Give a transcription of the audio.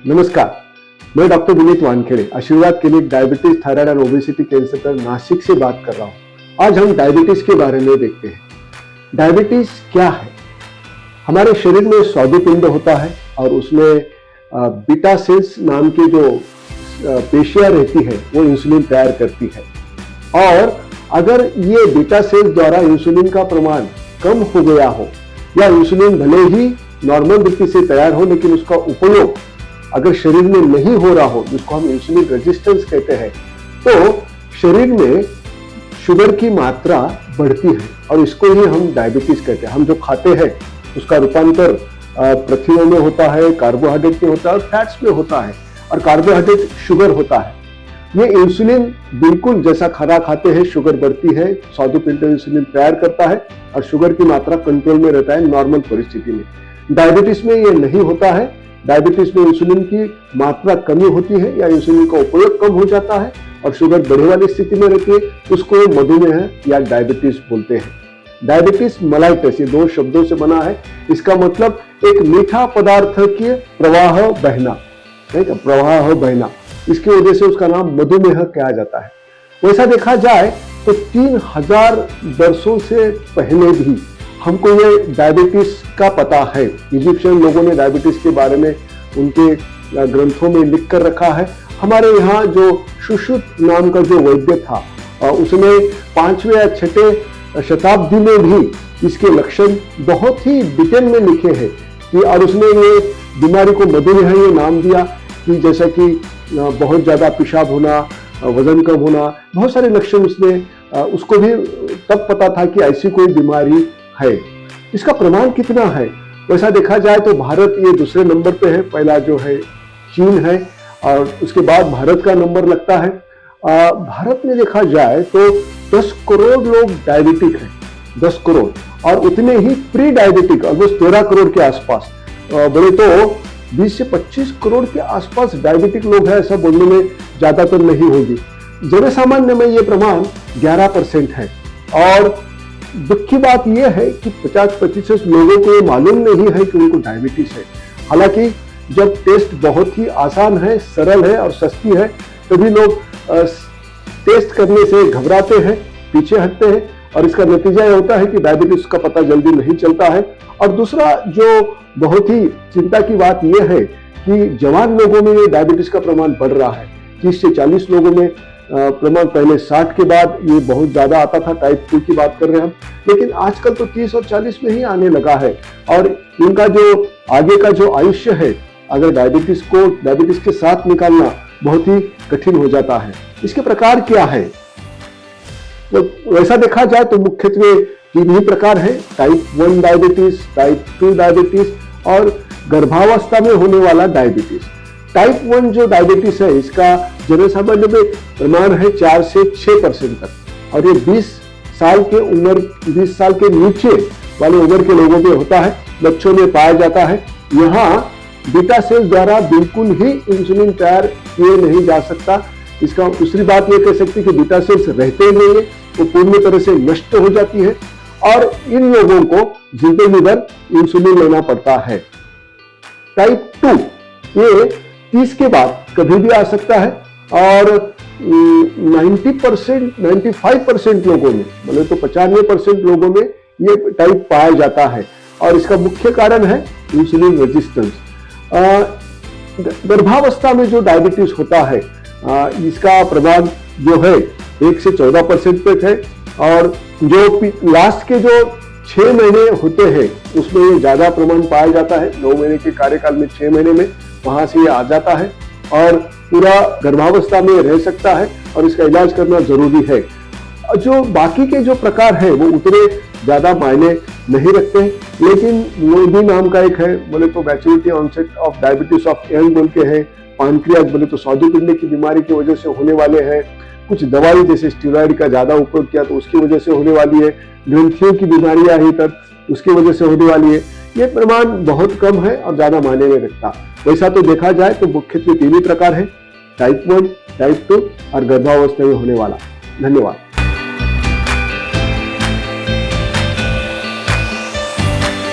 नमस्कार, मैं डॉक्टर विनीत वानखेड़े आशीर्वाद क्लिनिक डायबिटीज, थायराइड और ओबेसिटी केयर सेंटर नासिक से बात कर रहा हूँ। आज हम डायबिटीज के बारे में देखते हैं। डायबिटीज क्या है? हमारे शरीर में स्वादुपिंड होता है और उसमें बीटा सेल्स नाम की जो पेशियां रहती है वो इंसुलिन तैयार करती है, और अगर ये बीटा सेल्स द्वारा इंसुलिन का प्रमाण कम हो गया हो या इंसुलिन भले ही नॉर्मल रीति से तैयार हो लेकिन उसका उपयोग अगर शरीर में नहीं हो रहा हो, जिसको हम इंसुलिन रेजिस्टेंस कहते हैं, तो शरीर में शुगर की मात्रा बढ़ती है और इसको ही हम डायबिटीज कहते हैं। हम जो खाते हैं उसका रूपांतर प्रथिनों में होता है, कार्बोहाइड्रेट में होता है और फैट्स में होता है, और कार्बोहाइड्रेट शुगर होता है। ये इंसुलिन बिल्कुल जैसा खाना खाते हैं शुगर बढ़ती है, स्वादुपिंड इंसुलिन तैयार करता है और शुगर की मात्रा कंट्रोल में रहता है नॉर्मल परिस्थिति में। डायबिटीज में ये नहीं होता है। डायबिटीज में इंसुलिन की मात्रा कमी होती है या इंसुलिन का उपयोग कम हो जाता है और शुगर बढ़े वाली स्थिति में रहती है, उसको मधुमेह या डायबिटीज बोलते हैं। डायबिटीज मेलाइटस, ये दो शब्दों से बना है। इसका मतलब एक मीठा पदार्थ के प्रवाह बहना, प्रवाह बहना, इसकी वजह से उसका नाम मधुमेह कहा जाता है। वैसा देखा जाए तो 3000 वर्षों से पहले भी हमको ये डायबिटीज का पता है। इजिप्शियन लोगों ने डायबिटीज के बारे में उनके ग्रंथों में लिख कर रखा है। हमारे यहाँ जो सुश्रुत नाम का जो वैद्य था, उसने 5वें या 6वें शताब्दी में भी इसके लक्षण बहुत ही डिटेल में लिखे हैं कि, और उसने ये बीमारी को मधुमेह ये नाम दिया कि जैसा कि बहुत ज्यादा पेशाब होना, वजन कम होना, बहुत सारे लक्षण उसको भी तब पता था कि ऐसी कोई बीमारी है। इसका प्रमाण कितना है? वैसा देखा जाए तो भारत ये दूसरे नंबर पे है, पहला जो है चीन है और उसके बाद भारत का नंबर लगता है। भारत में देखा जाए तो 10 करोड़ लोग डायबिटिक हैं, 10 करोड़, और उतने ही प्री डायबिटिक ऑलमोस्ट 13 करोड़ के आसपास। बोले तो 20 से 25 करोड़ के आसपास डायबिटिक लोग हैं, ऐसा बोलने में ज्यादातर नहीं होगी। जनसामान्य में ये प्रमाण 11% है, और दुख की बात यह है कि 50-25 लोगों को ये मालूम नहीं है कि उनको डायबिटीज है। हालांकि जब टेस्ट बहुत ही आसान है, सरल है और सस्ती है, तभी लोग टेस्ट करने से घबराते हैं, पीछे हटते हैं, और इसका नतीजा यह होता है कि डायबिटीज का पता जल्दी नहीं चलता है। और दूसरा जो बहुत ही चिंता की बात यह है कि जवान लोगों में ये डायबिटीज का प्रमाण बढ़ रहा है। 30 से 40 लोगों में प्रमाण पहले 60 के बाद ये बहुत ज्यादा आता था, टाइप 2 की बात कर रहे हैं हम, लेकिन आजकल तो 30 और 40 में ही आने लगा है। और इनका जो आगे का जो आयुष्य है, अगर डायबिटीज के साथ निकालना बहुत ही कठिन हो जाता है। इसके प्रकार क्या है? तो वैसा देखा जाए तो मुख्यत्वे 3 ही प्रकार है: टाइप 1 डायबिटीज, टाइप 2 डायबिटीज और गर्भावस्था में होने वाला डायबिटीज। टाइप 1 जो डायबिटीज है, इसका जनसामान्य में प्रमाण है 4 से 6% तक, और ये 20 साल के नीचे वाले उम्र के लोगों में होता है, बच्चों में पाया जाता है। यहाँ बीटा सेल्स द्वारा बिल्कुल ही इंसुलिन तैयार किए नहीं जा सकता। इसका दूसरी बात ये कह सकती है कि बीटा सेल्स रहते नहीं है, वो पूर्ण तरह से नष्ट हो जाती है, और इन लोगों को जिंदगी भर इंसुलिन लेना पड़ता है। टाइप 2 ये 30 के बाद कभी भी आ सकता है, और 95% लोगों में, मतलब तो 95% लोगों में ये टाइप पाया जाता है, और इसका मुख्य कारण है इंसुलिन रेजिस्टेंस। गर्भावस्था में जो डायबिटीज होता है, इसका प्रमाण जो है 1 से 14% तक है, और जो लास्ट के जो 6 महीने होते हैं उसमें ये ज्यादा प्रमाण पाया जाता है। 9 महीने के कार्यकाल में 6 महीने में वहां से ये आ जाता है और पूरा गर्भावस्था में रह सकता है, और इसका इलाज करना जरूरी है। जो बाकी के जो प्रकार है वो उतने ज्यादा मायने नहीं रखते हैं, लेकिन वो भी नाम का एक है, बोले तो maturity onset of diabetes of young बोल के है। पैंक्रियाज बोले तो स्वादुपिंड की बीमारी की वजह से होने वाले हैं। कुछ दवाई जैसे स्टेरॉइड का ज्यादा उपयोग किया तो उसकी वजह से होने वाली है। ग्रंथियों की बीमारियां ही तक उसकी वजह से होने वाली है। ये प्रमाण बहुत कम है और ज्यादा मायने नहीं रखता। वैसा तो देखा जाए तो मुख्यत्वे 3 ही प्रकार है: टाइप 1, टाइप 2 और गर्भावस्था में होने वाला। धन्यवाद।